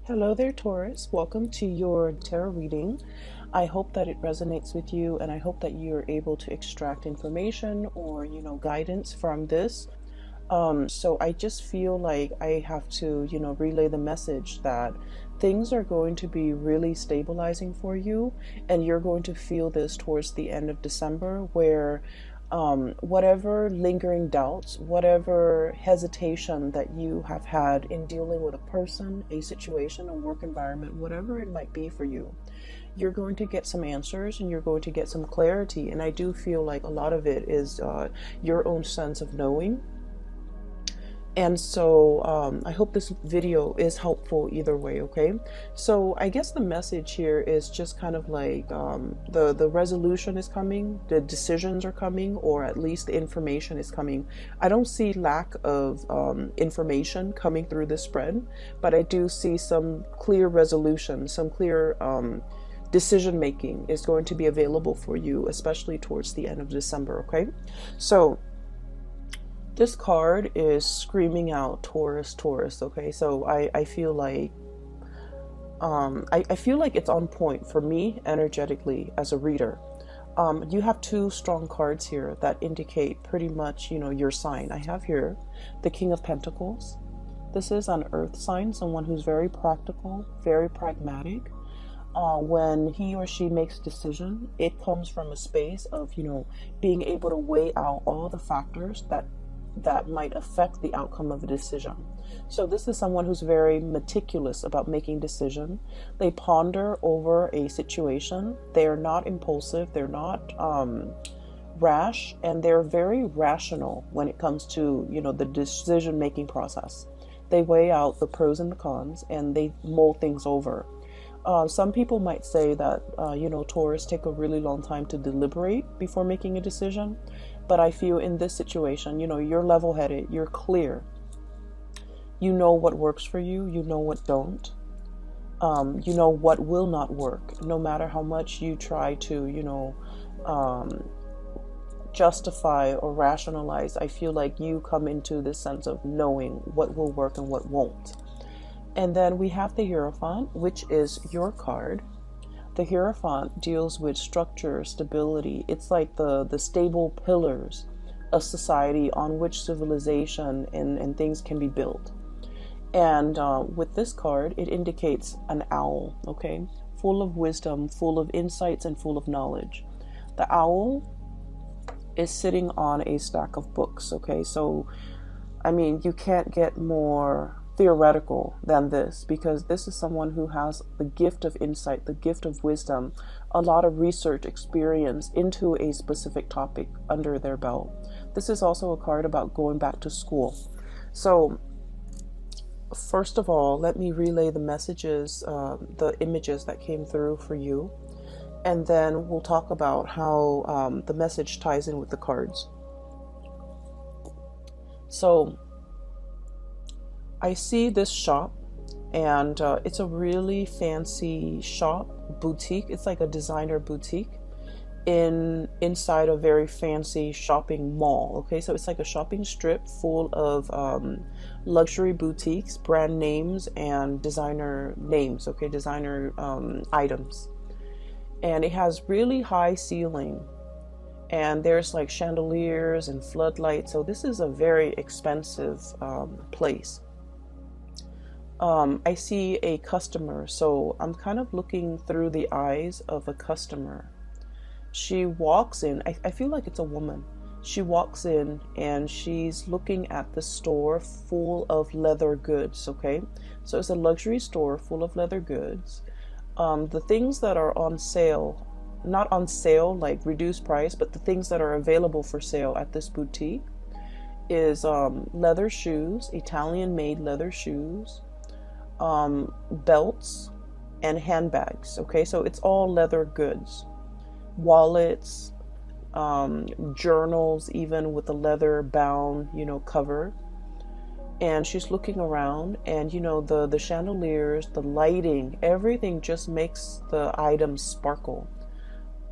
Hello there, Taurus. Welcome to your tarot reading. I hope that it resonates with you, and I hope that you're able to extract information or, guidance from this. So I just feel like I have to, relay the message that things are going to be really stabilizing for you, and you're going to feel this towards the end of December, where whatever lingering doubts, whatever hesitation that you have had in dealing with a person, a situation, a work environment, whatever it might be for you, you're going to get some answers and you're going to get some clarity. And I do feel like a lot of it is your own sense of knowing. And so I hope this video is helpful either way, okay? So I guess the message here is just kind of like the resolution is coming, the decisions are coming, or at least the information is coming. I don't see lack of information coming through this spread, but I do see some clear resolution, some clear decision making is going to be available for you, especially towards the end of December, okay? So this card is screaming out Taurus, Taurus, okay? So I feel like I feel like it's on point for me energetically as a reader. You have two strong cards here that indicate pretty much, your sign. I have here the King of Pentacles. This is an earth sign, someone who's very practical, very pragmatic. When he or she makes a decision, it comes from a space of, being able to weigh out all the factors that might affect the outcome of a decision. So this is someone who's very meticulous about making decision. They ponder over a situation. They're not impulsive. They're not rash, and they're very rational when it comes to, the decision-making process. They weigh out the pros and the cons, and they mull things over. Some people might say that, Taurus take a really long time to deliberate before making a decision. But I feel in this situation, you're level-headed, you're clear. You know what works for you, you know what don't. You know what will not work, no matter how much you try to, justify or rationalize. I feel like you come into this sense of knowing what will work and what won't. And then we have the Hierophant, which is your card. The Hierophant deals with structure, stability. It's like the stable pillars of society on which civilization and things can be built. And with this card, it indicates an owl, okay? Full of wisdom, full of insights, and full of knowledge. The owl is sitting on a stack of books, okay? So, I mean, you can't get more theoretical than this, because this is someone who has the gift of insight, the gift of wisdom, a lot of research experience into a specific topic under their belt. This is also a card about going back to school. So first of all, let me relay the messages, the images that came through for you, and then we'll talk about how the message ties in with the cards. So I see this shop, and it's a really fancy shop, boutique. It's like a designer boutique inside a very fancy shopping mall. Okay, so it's like a shopping strip full of luxury boutiques, brand names, and designer names. Okay, designer items, and it has really high ceiling, and there's like chandeliers and floodlights. So this is a very expensive place. I see a customer, so I'm kind of looking through the eyes of a customer. She walks in, I feel like it's a woman. She walks in and she's looking at the store full of leather goods, okay? So it's a luxury store full of leather goods. The things that are on sale, not on sale like reduced price, but the things that are available for sale at this boutique is leather shoes, Italian-made leather shoes, belts, and handbags. Okay, so it's all leather goods, wallets, journals, even with a leather bound, cover. And she's looking around, and the chandeliers, the lighting, everything just makes the items sparkle.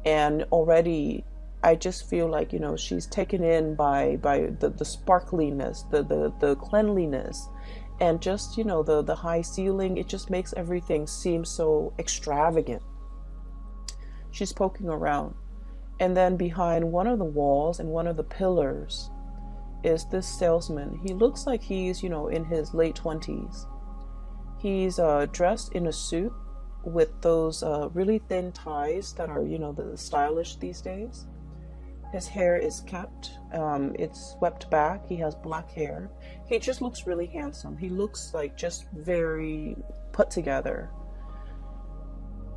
And already I just feel like she's taken in by the sparkliness, the cleanliness, And just, you know, the high ceiling, it just makes everything seem so extravagant. She's poking around. And then behind one of the walls and one of the pillars is this salesman. He looks like he's, you know, in his late 20s. He's dressed in a suit with those really thin ties that are, you know, the stylish these days. His hair is kept, it's swept back. He has black hair. He just looks really handsome. He looks like just very put together.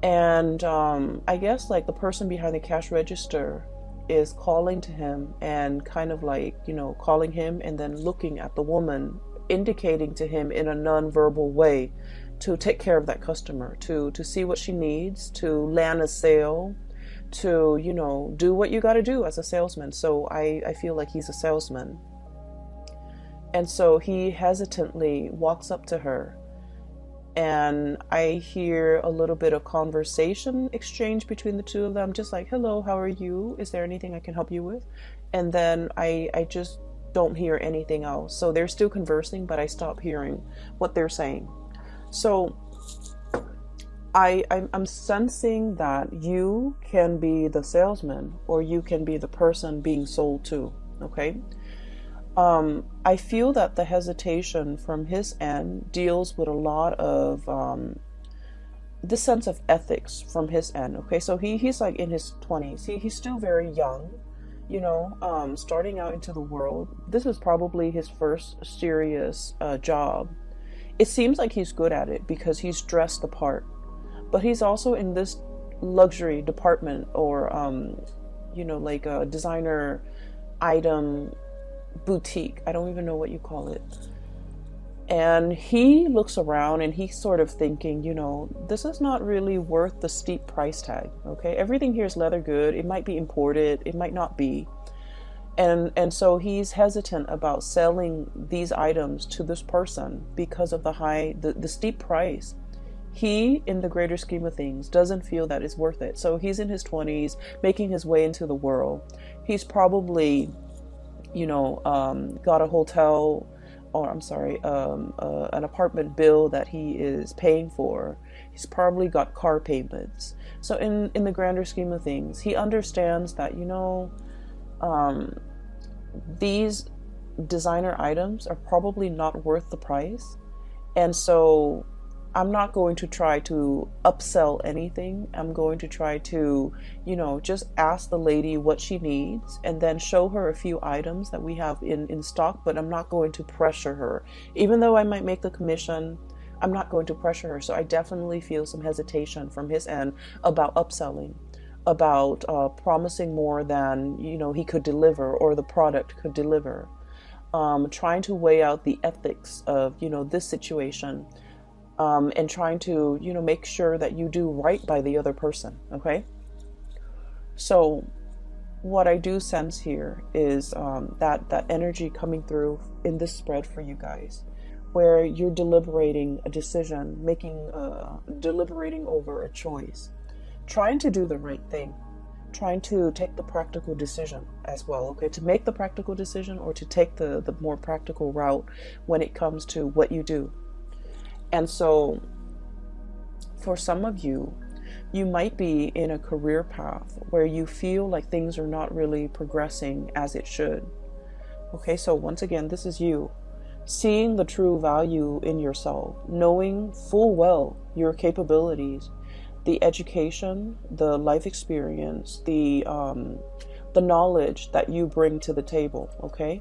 And I guess like the person behind the cash register is calling to him and kind of like, you know, calling him and then looking at the woman, indicating to him in a non-verbal way to take care of that customer, to see what she needs, to land a sale, to, you know, do what you got to do as a salesman. So I feel like he's a salesman. And so he hesitantly walks up to her, and I hear a little bit of conversation exchange between the two of them, just like, hello, how are you? Is there anything I can help you with? And then I just don't hear anything else. So they're still conversing, but I stop hearing what they're saying. So I'm sensing that you can be the salesman, or you can be the person being sold to, okay? I feel that the hesitation from his end deals with a lot of this sense of ethics from his end, okay? So he's like in his 20s. He's still very young, you know, starting out into the world. This is probably his first serious job. It seems like he's good at it because he's dressed the part. But he's also in this luxury department, or, you know, like a designer item boutique. I don't even know what you call it. And he looks around and he's sort of thinking, you know, this is not really worth the steep price tag. Okay. Everything here is leather good. It might be imported. It might not be. And so he's hesitant about selling these items to this person because of the steep price. He, in the greater scheme of things, doesn't feel that it's worth it. So he's in his 20s, making his way into the world. He's probably, you know, got a hotel, or I'm sorry, an apartment bill that he is paying for. He's probably got car payments. So in the grander scheme of things, he understands that, you know, these designer items are probably not worth the price. And so I'm not going to try to upsell anything. I'm going to try to, you know, just ask the lady what she needs and then show her a few items that we have in stock, but I'm not going to pressure her. Even though I might make the commission, I'm not going to pressure her. So I definitely feel some hesitation from his end about upselling, about promising more than, you know, he could deliver or the product could deliver. Trying to weigh out the ethics of, you know, this situation. And trying to, you know, make sure that you do right by the other person, okay? So what I do sense here is that energy coming through in this spread for you guys, where you're deliberating a decision, deliberating over a choice, trying to do the right thing, trying to take the practical decision as well, okay? To make the practical decision, or to take the more practical route when it comes to what you do. And so for some of you, you might be in a career path where you feel like things are not really progressing as it should. Okay, so once again, this is you seeing the true value in yourself, knowing full well your capabilities, the education, the life experience, the knowledge that you bring to the table, okay?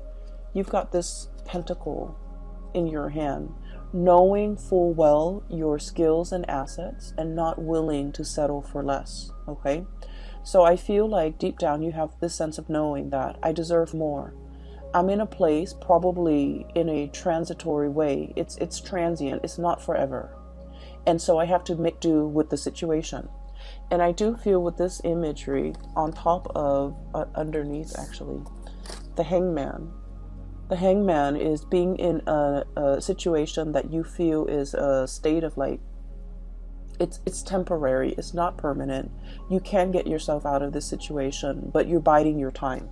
You've got this pentacle in your hand, knowing full well your skills and assets and not willing to settle for less, okay? So I feel like deep down you have this sense of knowing that I deserve more. I'm in a place, probably in a transitory way. It's transient, it's not forever. And so I have to make do with the situation. And I do feel with this imagery on top of, underneath actually, the hangman. The hangman is being in a situation that you feel is a state of like, it's temporary, it's not permanent. You can get yourself out of this situation, but you're biding your time.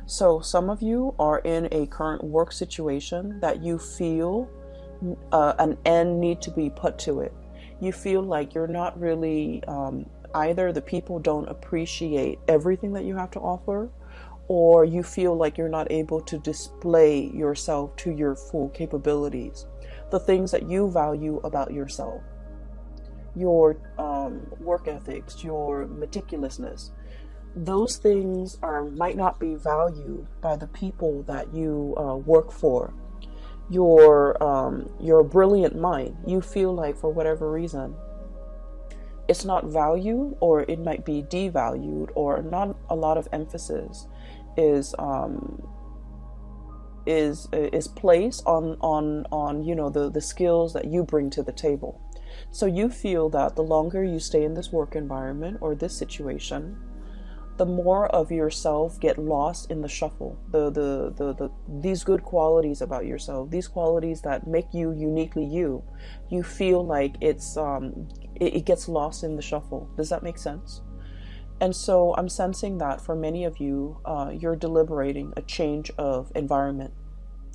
So some of you are in a current work situation that you feel an end need to be put to it. You feel like you're not really, either the people don't appreciate everything that you have to offer, or you feel like you're not able to display yourself to your full capabilities. The things that you value about yourself, your work ethics, your meticulousness, those things might not be valued by the people that you work for. Your brilliant mind, you feel like for whatever reason it's not valued, or it might be devalued, or not a lot of emphasis is placed on the skills that you bring to the table. So you feel that the longer you stay in this work environment or this situation, the more of yourself get lost in the shuffle. These good qualities about yourself, these qualities that make you uniquely you, you feel like it gets lost in the shuffle. Does that make sense? And so I'm sensing that for many of you, you're deliberating a change of environment.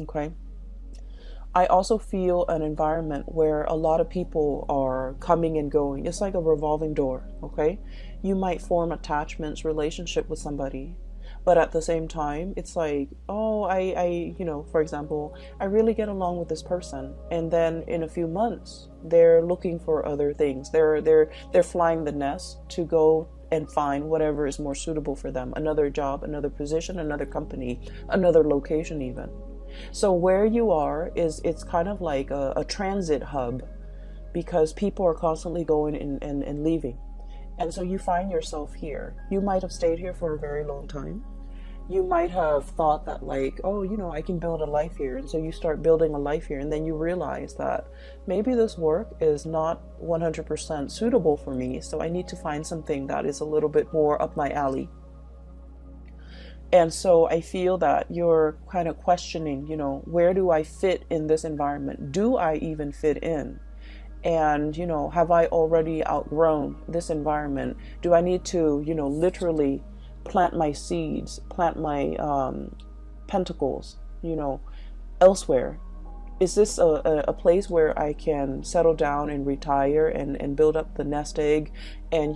Okay. I also feel an environment where a lot of people are coming and going. It's like a revolving door, okay? You might form attachments, relationship with somebody, but at the same time, it's like, oh, for example, I really get along with this person, and then in a few months, they're looking for other things. They're flying the nest to go and find whatever is more suitable for them. Another job, another position, another company, another location even. So where you are it's kind of like a transit hub, because people are constantly going and leaving. And so you find yourself here. You might have stayed here for a very long time. You might have thought that like, oh, I can build a life here. And so you start building a life here, and then you realize that maybe this work is not 100% suitable for me. So I need to find something that is a little bit more up my alley. And so I feel that you're kind of questioning, where do I fit in this environment? Do I even fit in? And, have I already outgrown this environment? Do I need to, literally plant my seeds, plant my pentacles, elsewhere? Is this a place where I can settle down and retire and build up the nest egg and,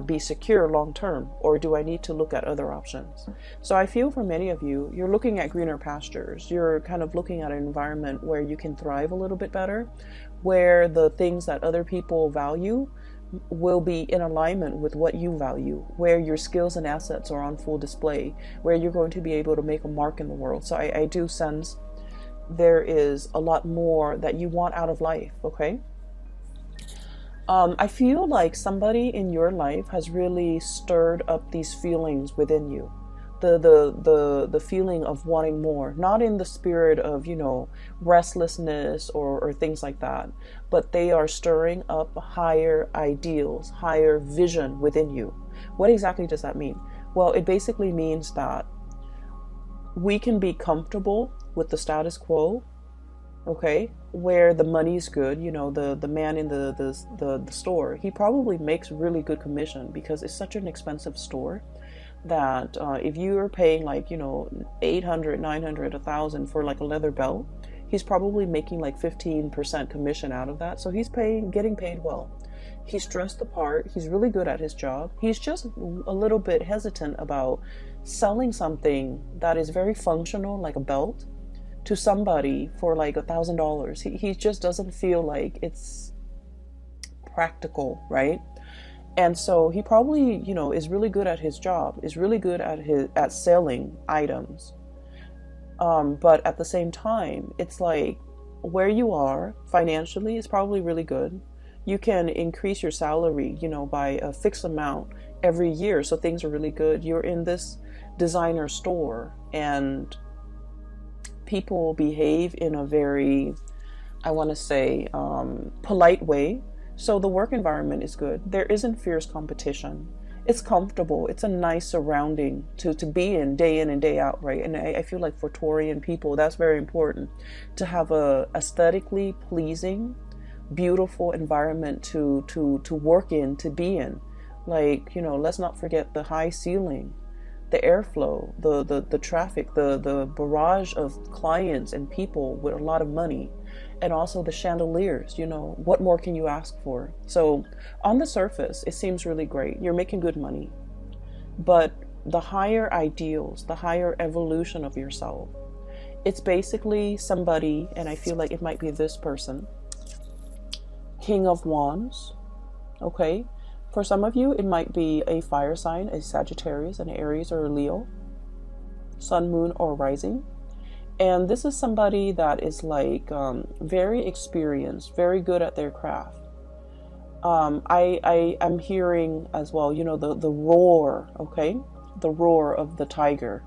be secure long term? Or do I need to look at other options? So I feel for many of you, you're looking at greener pastures. You're kind of looking at an environment where you can thrive a little bit better, where the things that other people value will be in alignment with what you value, where your skills and assets are on full display, where you're going to be able to make a mark in the world. So I do sense there is a lot more that you want out of life, okay? I feel like somebody in your life has really stirred up these feelings within you. The feeling of wanting more, not in the spirit of, restlessness or things like that, but they are stirring up higher ideals, higher vision within you. What exactly does that mean? Well, it basically means that we can be comfortable with the status quo, okay, where the money's good. The man in the store, he probably makes really good commission because it's such an expensive store that if you are paying like 800, 900, 1,000 for like a leather belt, he's probably making like 15% commission out of that. So he's getting paid well. He's dressed the part. He's really good at his job. He's just a little bit hesitant about selling something that is very functional, like a belt, to somebody for like $1,000. He just doesn't feel like it's practical, right? And so he probably, is really good at his job, is really good at selling items. But at the same time, it's like where you are financially is probably really good. You can increase your salary, by a fixed amount every year. So things are really good. You're in this designer store and people behave in a very, I want to say, polite way. So the work environment is good. There isn't fierce competition. It's comfortable. It's a nice surrounding to be in and day out, right? And I feel like for Taurian people, that's very important, to have a aesthetically pleasing, beautiful environment to work in, to be in. Like, let's not forget the high ceiling, the airflow, the traffic, the barrage of clients and people with a lot of money. And also the chandeliers, you know, what more can you ask for? So on the surface, it seems really great. You're making good money. But the higher ideals, the higher evolution of yourself, it's basically somebody, and I feel like it might be this person, King of Wands, okay? For some of you, it might be a fire sign, a Sagittarius, an Aries, or a Leo, sun, moon, or rising. And this is somebody that is like very experienced, very good at their craft. I'm hearing as well, you know, the roar, okay? The roar of the tiger.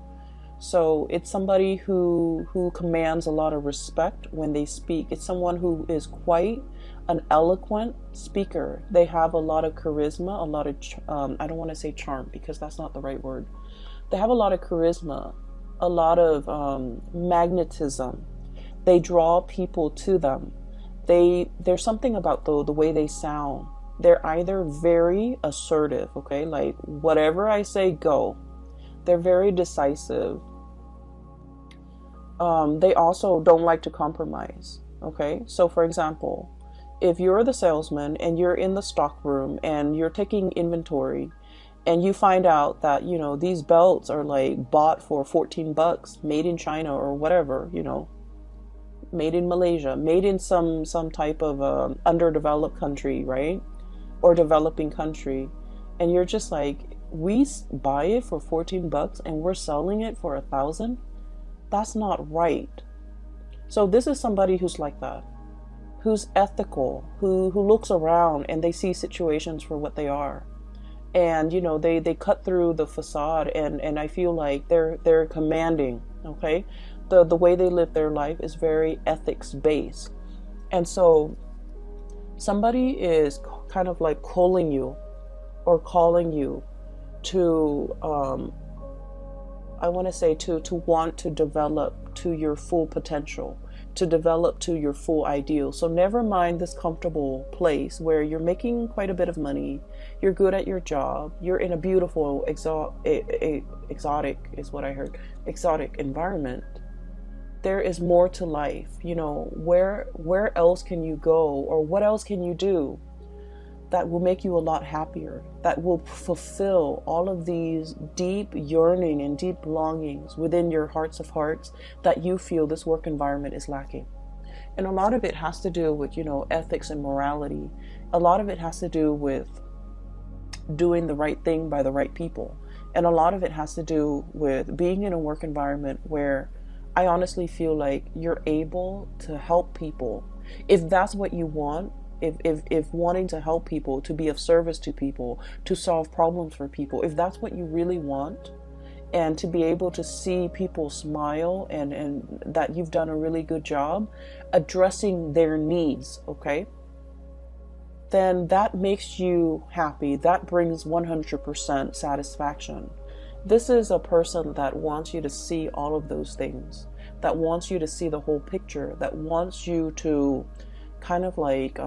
So it's somebody who commands a lot of respect when they speak. It's someone who is quite an eloquent speaker. They have a lot of charisma, a lot of, I don't want to say charm because that's not the right word. They have a lot of charisma, a lot of magnetism. They draw people to them. There's something about the way they sound. They're either very assertive, okay, like whatever I say, go. They're very decisive. They also don't like to compromise, okay? So for example, if you're the salesman and you're in the stock room and you're taking inventory, and you find out that, you know, these belts are like bought for 14 bucks, made in China or whatever, you know, made in Malaysia, made in some type of underdeveloped country, right? Or developing country. And you're just like, we buy it for 14 bucks and we're selling it for 1,000. That's not right. So this is somebody who's like that, who's ethical, who looks around and they see situations for what they are. And, you know, they cut through the facade, and I feel like they're commanding, okay? The way they live their life is very ethics based. And so somebody is kind of like calling you to, I want to say to want to develop to your full potential, to develop to your full ideal. So never mind this comfortable place where you're making quite a bit of money, you're good at your job, you're in a beautiful exotic is what I heard, exotic environment. There is more to life. You know, where else can you go, or what else can you do that will make you a lot happier, that will fulfill all of these deep yearning and deep longings within your hearts of hearts that you feel this work environment is lacking. And a lot of it has to do with, you know, ethics and morality. A lot of it has to do with doing the right thing by the right people. And a lot of it has to do with being in a work environment where I honestly feel like you're able to help people. If that's what you want, if wanting to help people, to be of service to people, to solve problems for people, if that's what you really want, and to be able to see people smile and that you've done a really good job addressing their needs, okay, then that makes you happy. That brings 100% satisfaction. This is a person that wants you to see all of those things, that wants you to see the whole picture, that wants you to kind of like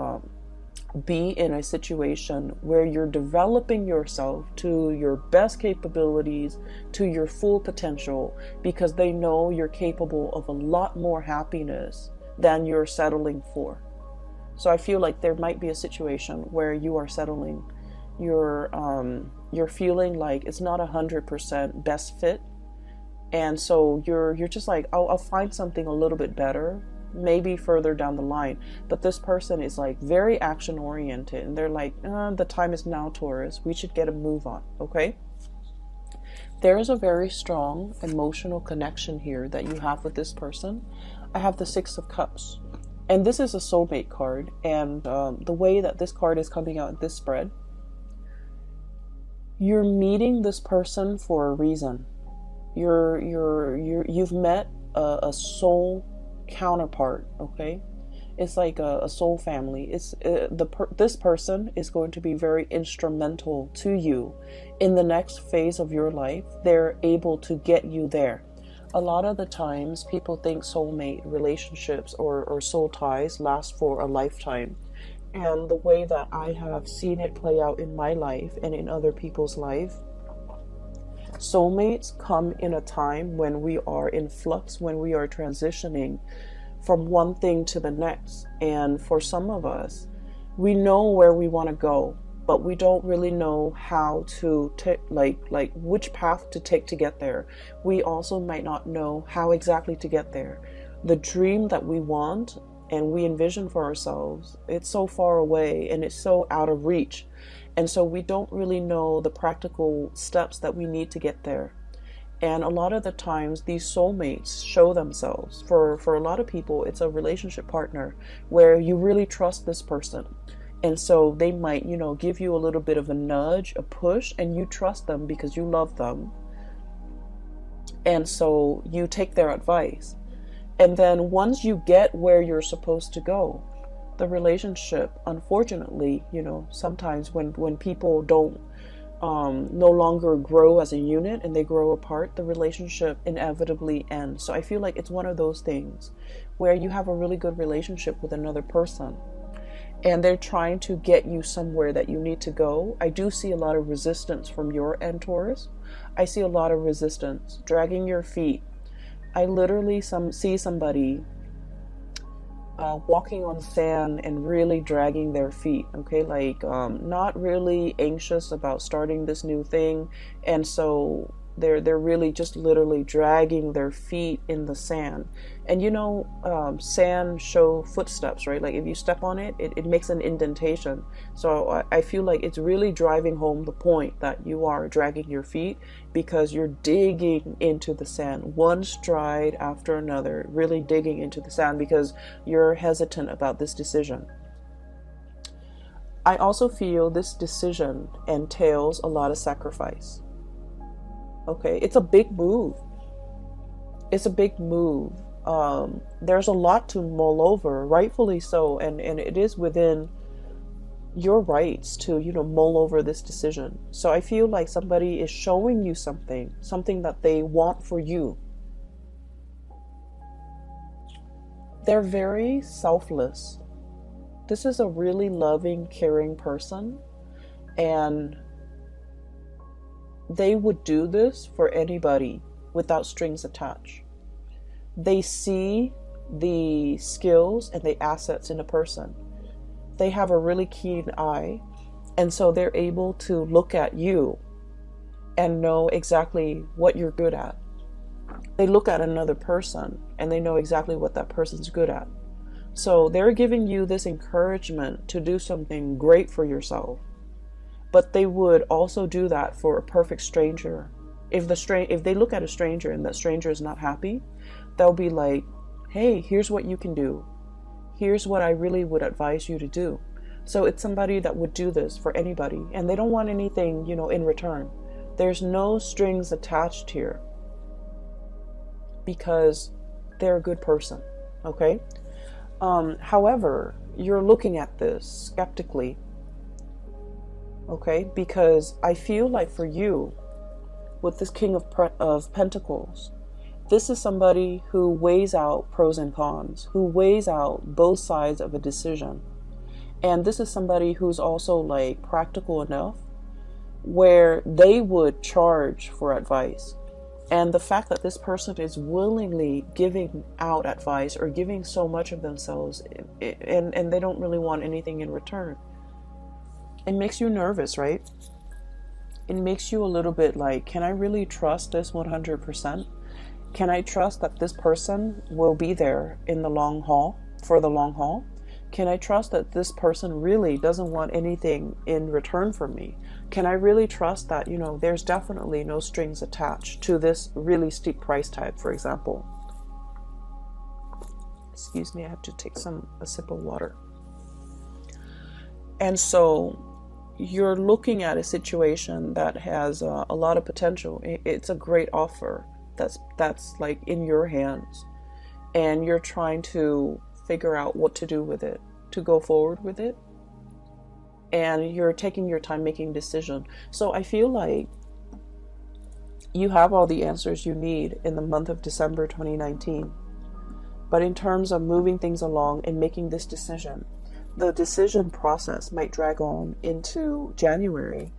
be in a situation where you're developing yourself to your best capabilities, to your full potential, because they know you're capable of a lot more happiness than you're settling for. So I feel like there might be a situation where you are settling, you're feeling like it's not 100% best fit, and so you're just like, I'll find something a little bit better, maybe further down the line. But this person is like very action oriented, and they're like, the time is now, Taurus, we should get a move on, okay? There is a very strong emotional connection here that you have with this person. I have the Six of Cups, and this is a soulmate card, and the way that this card is coming out in this spread, you're meeting this person for a reason. You've met a soul counterpart, okay? It's like a soul family. It's this person is going to be very instrumental to you in the next phase of your life. They're able to get you there. A lot of the times people think soulmate relationships or soul ties last for a lifetime. And the way that I have seen it play out in my life and in other people's life, soulmates come in a time when we are in flux, when we are transitioning from one thing to the next. And for some of us, we know where we want to go, but we don't really know how to take, like which path to take to get there. We also might not know how exactly to get there. The dream that we want and we envision for ourselves, it's so far away and it's so out of reach. And so we don't really know the practical steps that we need to get there. And a lot of the times these soulmates show themselves. For a lot of people, it's a relationship partner where you really trust this person. And so they might, give you a little bit of a nudge, a push, and you trust them because you love them. And so you take their advice. And then once you get where you're supposed to go, the relationship, unfortunately, sometimes when people don't no longer grow as a unit and they grow apart, the relationship inevitably ends. So I feel like it's one of those things where you have a really good relationship with another person and they're trying to get you somewhere that you need to go. I do see a lot of resistance from your end, Taurus. I see a lot of resistance, dragging your feet. I literally see somebody walking on sand and really dragging their feet, okay, like not really anxious about starting this new thing, and so they're really just literally dragging their feet in the sand. And sand show footsteps, right? Like if you step on it, it makes an indentation. So I feel like it's really driving home the point that you are dragging your feet because you're digging into the sand, one stride after another, really digging into the sand because you're hesitant about this decision. I also feel this decision entails a lot of sacrifice. Okay, it's a big move. It's a big move. There's a lot to mull over, rightfully so, and it is within your rights to, mull over this decision. So I feel like somebody is showing you something that they want for you. They're very selfless. This is a really loving, caring person, and they would do this for anybody without strings attached. They see the skills and the assets in a person. They have a really keen eye, and so they're able to look at you and know exactly what you're good at. They look at another person and they know exactly what that person's good at. So they're giving you this encouragement to do something great for yourself. But they would also do that for a perfect stranger. If they look at a stranger and that stranger is not happy, they'll be like, hey, here's what you can do. Here's what I really would advise you to do. So it's somebody that would do this for anybody, and they don't want anything, in return. There's no strings attached here because they're a good person, okay? However, you're looking at this skeptically. Okay, because I feel like for you, with this King of Pentacles, this is somebody who weighs out pros and cons, who weighs out both sides of a decision. And this is somebody who's also like practical enough where they would charge for advice. And the fact that this person is willingly giving out advice or giving so much of themselves and they don't really want anything in return. It makes you nervous, right? It makes you a little bit like, can I really trust this 100%? Can I trust that this person will be there in the long haul, for the long haul? Can I trust that this person really doesn't want anything in return from me? Can I really trust that, there's definitely no strings attached to this really steep price tag, for example? Excuse me, I have to take a sip of water. And so you're looking at a situation that has a lot of potential. It's a great offer that's like in your hands, and you're trying to figure out what to do with it, to go forward with it, and you're taking your time making decision. So I feel like you have all the answers you need in the month of December 2019. But in terms of moving things along and making this decision, the decision process might drag on into January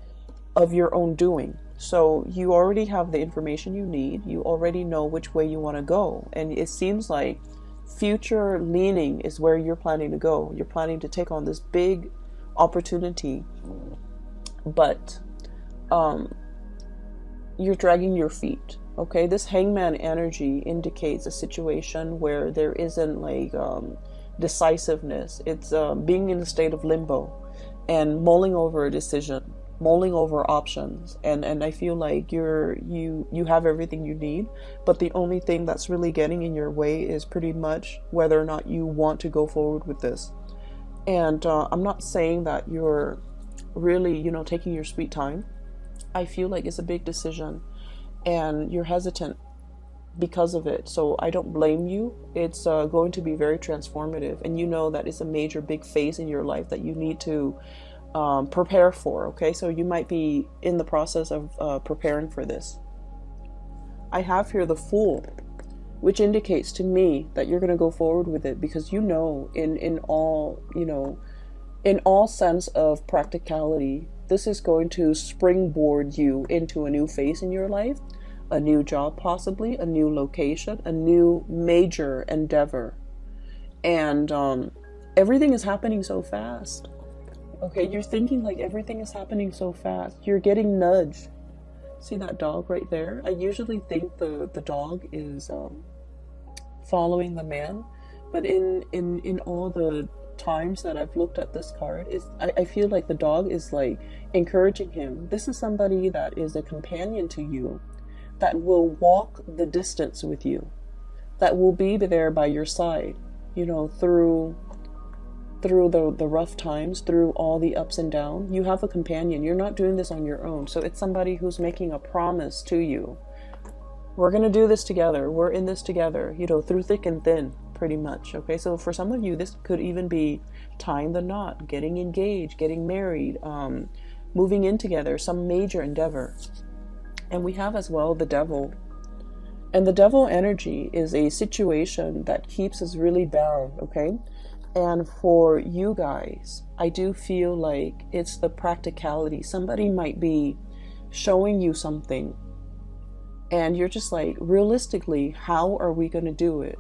of your own doing. So you already have the information you need. You already know which way you want to go. And it seems like future leaning is where you're planning to go. You're planning to take on this big opportunity, but you're dragging your feet. Okay, this hangman energy indicates a situation where there isn't like decisiveness. It's being in a state of limbo and mulling over a decision, mulling over options, and I feel like you have everything you need, but the only thing that's really getting in your way is pretty much whether or not you want to go forward with this. And I'm not saying that you're really, taking your sweet time. I feel like it's a big decision and you're hesitant because of it. So I don't blame you. It's going to be very transformative, and you know that it's a major big phase in your life that you need to prepare for. Okay, so you might be in the process of preparing for this. I have here the Fool, which indicates to me that you're going to go forward with it because in all sense of practicality, this is going to springboard you into a new phase in your life, a new job, possibly a new location, a new major endeavor. And everything is happening so fast. Okay, you're thinking like everything is happening so fast. You're getting nudged. See that dog right there? I usually think the dog is following the man, but in all the times that I've looked at this card, I feel like the dog is like encouraging him. This is somebody that is a companion to you, that will walk the distance with you, that will be there by your side, through the rough times, through all the ups and downs. You have a companion. You're not doing this on your own. So it's somebody who's making a promise to you. We're going to do this together. We're in this together, through thick and thin, pretty much. Okay, so for some of you, this could even be tying the knot, getting engaged, getting married, moving in together, some major endeavor. And we have as well the Devil. And the Devil energy is a situation that keeps us really bound, okay? And for you guys, I do feel like it's the practicality. Somebody might be showing you something and you're just like, realistically, how are we going to do it?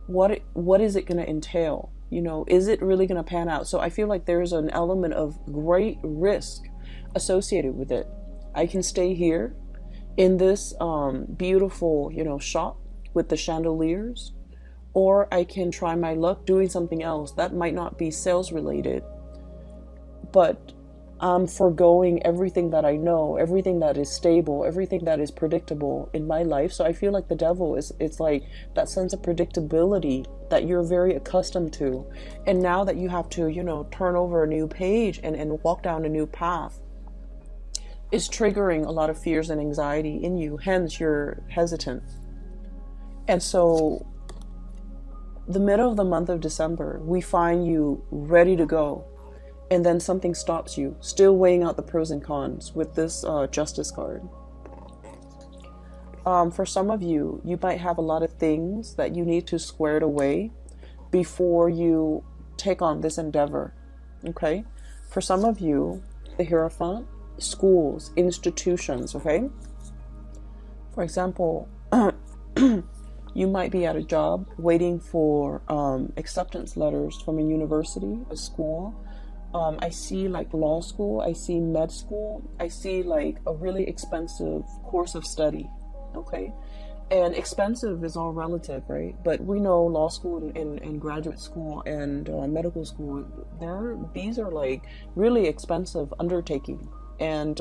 What is it going to entail? Is it really going to pan out? So I feel like there's an element of great risk associated with it. I can stay here in this beautiful, shop with the chandeliers, or I can try my luck doing something else that might not be sales related, but I'm foregoing everything that I know, everything that is stable, everything that is predictable in my life. So I feel like the Devil it's like that sense of predictability that you're very accustomed to. And now that you have to, turn over a new page and walk down a new path, is triggering a lot of fears and anxiety in you. Hence, you're hesitant. And so the middle of the month of December, we find you ready to go. And then something stops you, still weighing out the pros and cons with this Justice card. For some of you, you might have a lot of things that you need to square it away before you take on this endeavor. Okay? For some of you, the Hierophant, schools, institutions, okay? For example, you might be at a job waiting for acceptance letters from a university, a school. I see like law school, I see med school, I see like a really expensive course of study, okay? And expensive is all relative, right? But we know law school and graduate school and medical school, these are like really expensive undertaking. And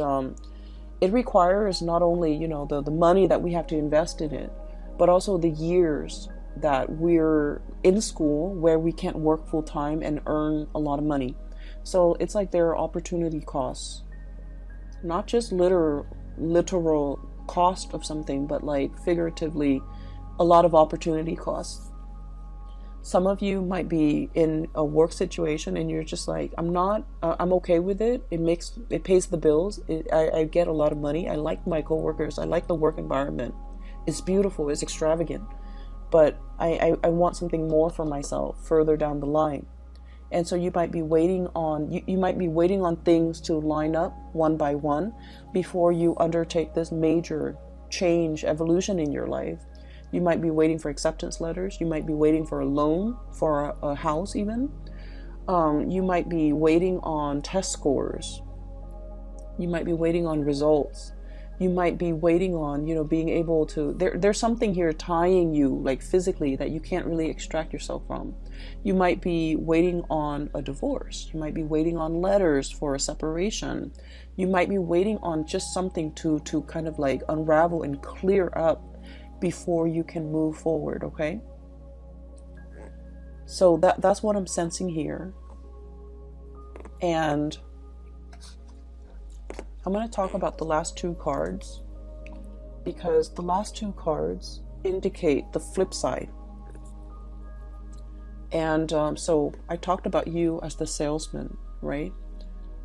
it requires not only, the money that we have to invest in it, but also the years that we're in school where we can't work full time and earn a lot of money. So it's like there are opportunity costs, not just literal cost of something, but like figuratively a lot of opportunity costs. Some of you might be in a work situation and you're just like, I'm okay with it. It pays the bills. I get a lot of money. I like my coworkers. I like the work environment. It's beautiful. It's extravagant. But I want something more for myself further down the line. And so you might be waiting on things to line up one by one before you undertake this major change, evolution in your life. You might be waiting for acceptance letters. You might be waiting for a loan for a house even. You might be waiting on test scores. You might be waiting on results. You might be waiting on, being able to, there's something here tying you like physically that you can't really extract yourself from. You might be waiting on a divorce. You might be waiting on letters for a separation. You might be waiting on just something to kind of like unravel and clear up before you can move forward, okay? So that's what I'm sensing here. And I'm going to talk about the last two cards because the last two cards indicate the flip side. And so I talked about you as the salesman, right?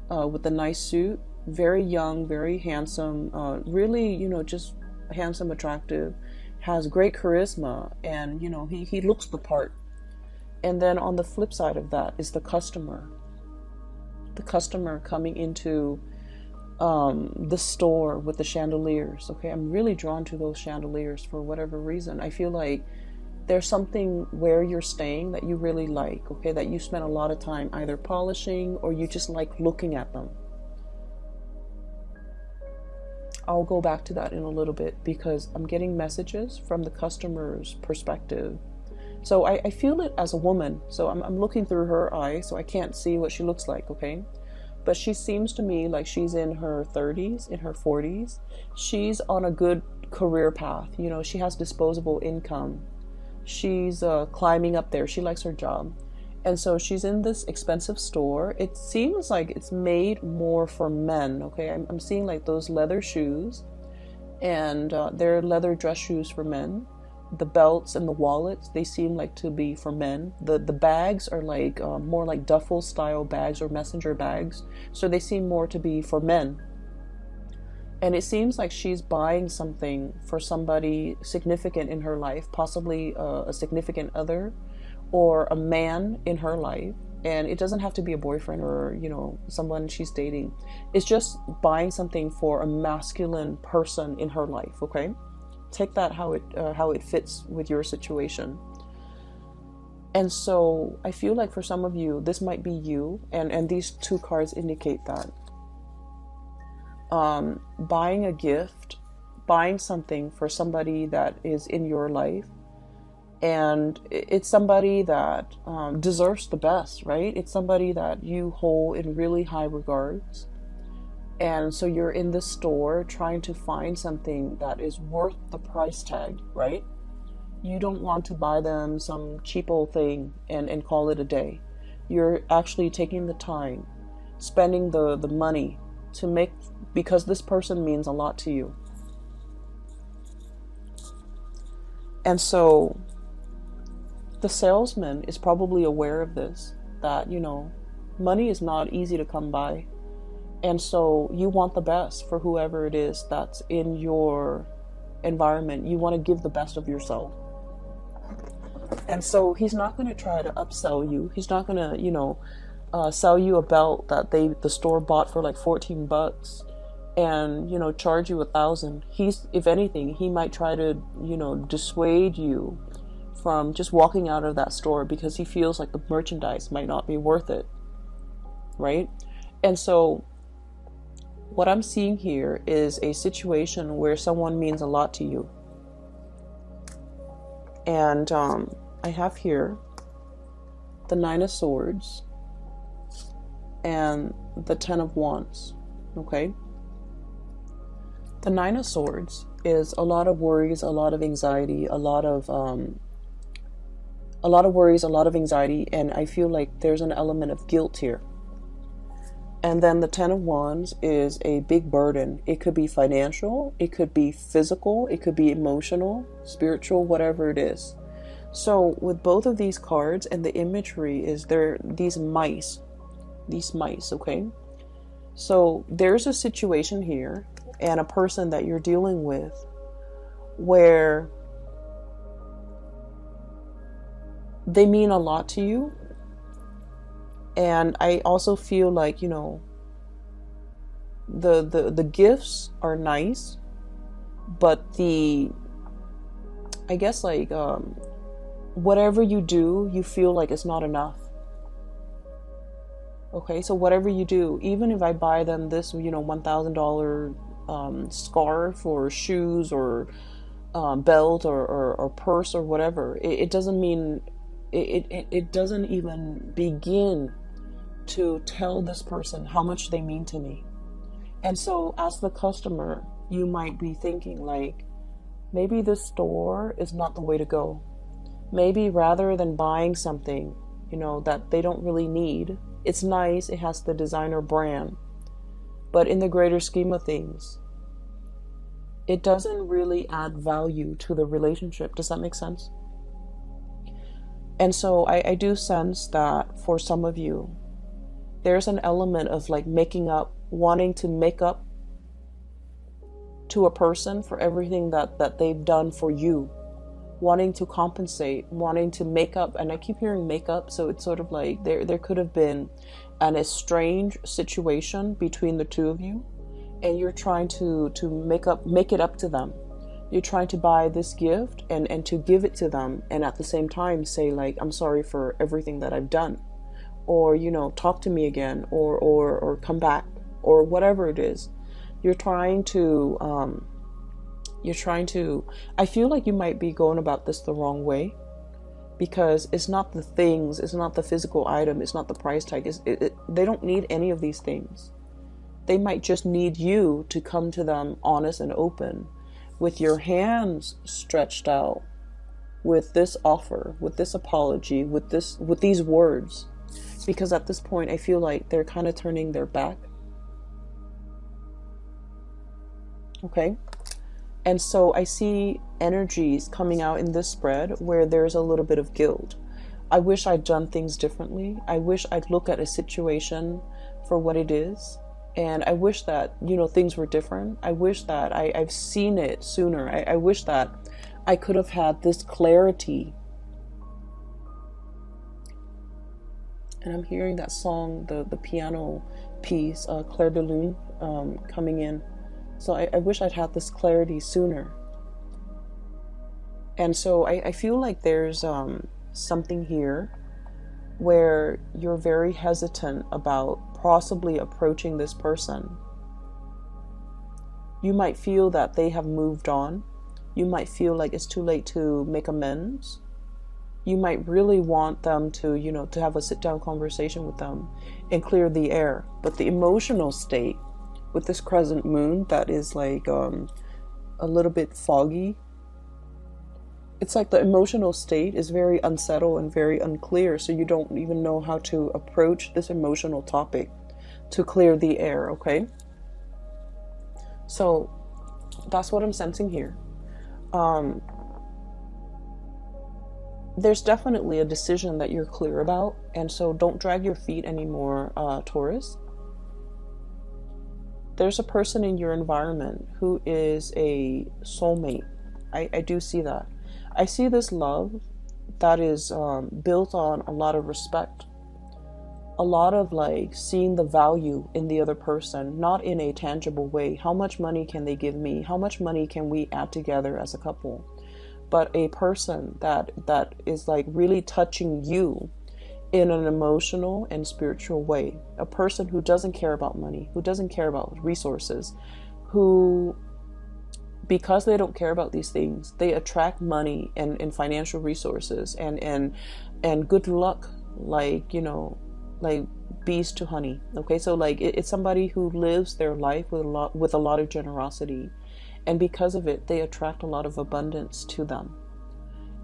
With the nice suit, very young, very handsome, really, just handsome, attractive, has great charisma, and, he looks the part. And then on the flip side of that is the customer. The customer coming into the store with the chandeliers. Okay, I'm really drawn to those chandeliers for whatever reason. I feel like there's something where you're staying that you really like, okay, that you spend a lot of time either polishing or you just like looking at them. I'll go back to that in a little bit because I'm getting messages from the customer's perspective. So I feel it as a woman. So I'm looking through her eyes, so I can't see what she looks like, okay? But she seems to me like she's in her 30s, in her 40s. She's on a good career path. She has disposable income. She's climbing up there. She likes her job. And so she's in this expensive store. It seems like it's made more for men, okay? I'm seeing like those leather shoes, and they're leather dress shoes for men. The belts and the wallets, they seem like to be for men. The bags are like more like duffel style bags or messenger bags. So they seem more to be for men. And it seems like she's buying something for somebody significant in her life, possibly a significant other or a man in her life. And it doesn't have to be a boyfriend or, someone she's dating. It's just buying something for a masculine person in her life, okay? Take that how it fits with your situation. And so I feel like for some of you, this might be you, and these two cards indicate that. Buying a gift, buying something for somebody that is in your life, and it's somebody that deserves the best, right? It's somebody that you hold in really high regards. And so you're in the store trying to find something that is worth the price tag, right? You don't want to buy them some cheap old thing and call it a day. You're actually taking the time, spending the money to make, because this person means a lot to you. And so the salesman is probably aware of this, that, money is not easy to come by. And so you want the best for whoever it is that's in your environment. You want to give the best of yourself. And so he's not going to try to upsell you. He's not going to, sell you a belt that the store bought for like $14 and, charge you $1,000. If anything, he might try to, dissuade you from just walking out of that store because he feels like the merchandise might not be worth it. Right? And so what I'm seeing here is a situation where someone means a lot to you. And I have here the 9 of Swords and the 10 of Wands, okay? The 9 of Swords is a lot of worries, a lot of anxiety, a lot of worries, a lot of anxiety, and I feel like there's an element of guilt here. And then the 10 of Wands is a big burden. It could be financial, it could be physical, it could be emotional, spiritual, whatever it is. So with both of these cards, and the imagery is these mice, okay? So there's a situation here and a person that you're dealing with where they mean a lot to you. And I also feel like, the gifts are nice, but the I guess like whatever you do, you feel like it's not enough. Okay, so whatever you do, even if I buy them this, $1,000 scarf or shoes or belt or purse or whatever, it doesn't mean, it doesn't even begin to tell this person how much they mean to me. And so as the customer, you might be thinking like, maybe this store is not the way to go. Maybe rather than buying something, that they don't really need, it's nice, it has the designer brand, but in the greater scheme of things, it doesn't really add value to the relationship. Does that make sense? And so I do sense that for some of you, there's an element of like wanting to make up to a person for everything that they've done for you, wanting to compensate, wanting to make up. And I keep hearing make up, so it's sort of like there could have been an estranged situation between the two of you, and you're trying to make it up to them. You're trying to buy this gift and to give it to them, and at the same time say like, I'm sorry for everything that I've done, or talk to me again, or come back, or whatever it is. You're trying to I feel like you might be going about this the wrong way, because it's not the things, it's not the physical item, it's not the price tag. They don't need any of these things. They might just need you to come to them honest and open, with your hands stretched out, with this offer, with this apology, with these words. Because at this point, I feel like they're kind of turning their back. Okay? And so I see energies coming out in this spread where there's a little bit of guilt. I wish I'd done things differently. I wish I'd look at a situation for what it is. And I wish that, things were different. I wish that I've seen it sooner. I wish that I could have had this clarity. And I'm hearing that song, the piano piece, Clair de Lune, coming in. So I wish I'd had this clarity sooner. And so I feel like there's something here where you're very hesitant about possibly approaching this person. You might feel that they have moved on. You might feel like it's too late to make amends. You might really want them to, to have a sit-down conversation with them and clear the air. But the emotional state with this crescent moon that is like a little bit foggy, it's like the emotional state is very unsettled and very unclear, so you don't even know how to approach this emotional topic to clear the air, okay? So that's what I'm sensing here. There's definitely a decision that you're clear about, and so don't drag your feet anymore, Taurus. There's a person in your environment who is a soulmate. I do see that. I see this love that is built on a lot of respect, a lot of like seeing the value in the other person, not in a tangible way. How much money can they give me? How much money can we add together as a couple? But a person that is like really touching you in an emotional and spiritual way. A person who doesn't care about money, who doesn't care about resources, who, because they don't care about these things, they attract money and financial resources and good luck, like, like bees to honey. Okay, so like it's somebody who lives their life with a lot of generosity, and because of it, they attract a lot of abundance to them.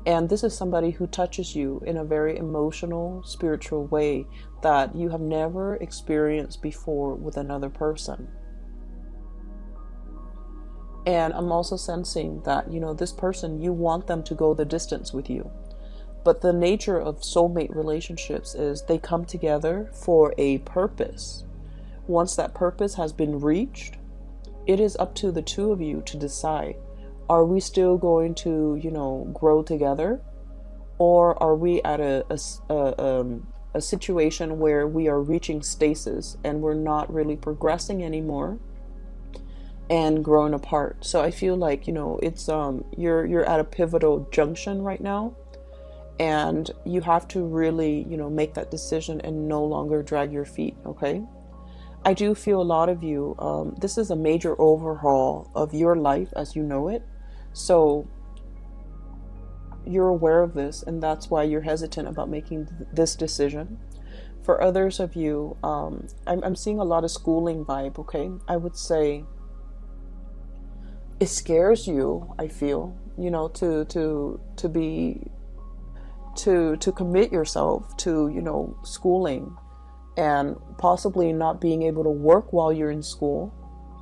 And this is somebody who touches you in a very emotional, spiritual way that you have never experienced before with another person. And I'm also sensing that, this person, you want them to go the distance with you. But the nature of soulmate relationships is they come together for a purpose. Once that purpose has been reached, it is up to the two of you to decide. Are we still going to, grow together? Or are we at a situation where we are reaching stasis and we're not really progressing anymore? and growing apart. So I feel like, it's you're at a pivotal junction right now, and you have to really, make that decision and no longer drag your feet, okay? I do feel a lot of you, this is a major overhaul of your life as you know it. So you're aware of this, and that's why you're hesitant about making this decision. For others of you, I'm seeing a lot of schooling vibe, okay? I would say it scares you, I feel, to commit yourself to, schooling, and possibly not being able to work while you're in school,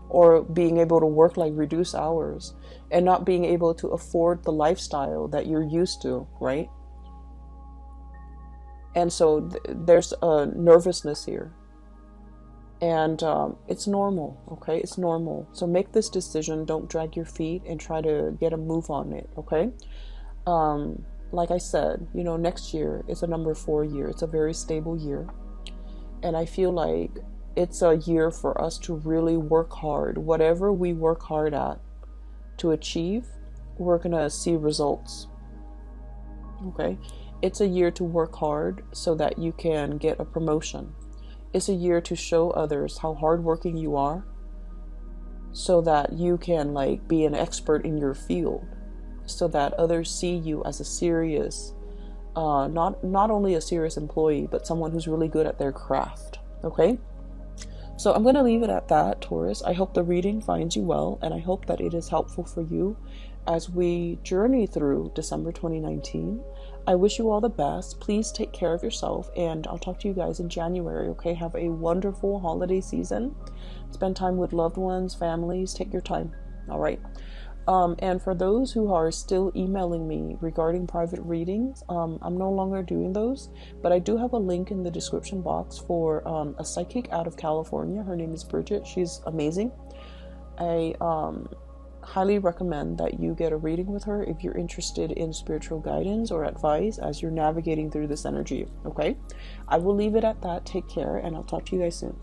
or being able to work like reduced hours, and not being able to afford the lifestyle that you're used to, right? And so there's a nervousness here, and it's normal, okay? It's normal. So make this decision, don't drag your feet, and try to get a move on it, okay? Like I said, next year is a number 4 year. It's a very stable year. And I feel like it's a year for us to really work hard. Whatever we work hard at to achieve, we're going to see results. Okay? It's a year to work hard so that you can get a promotion. It's a year to show others how hardworking you are so that you can be an expert in your field, so that others see you as a serious not only a serious employee, but someone who's really good at their craft. Okay, so I'm going to leave it at that, Taurus. I hope the reading finds you well, and I hope that it is helpful for you as we journey through December 2019. I wish you all the best. Please take care of yourself, and I'll talk to you guys in January. Okay, have a wonderful holiday season. Spend time with loved ones, families. Take your time. All right. And for those who are still emailing me regarding private readings, I'm no longer doing those, but I do have a link in the description box for a psychic out of California. Her name is Bridget. She's amazing. I highly recommend that you get a reading with her if you're interested in spiritual guidance or advice as you're navigating through this energy. Okay, I will leave it at that. Take care, and I'll talk to you guys soon.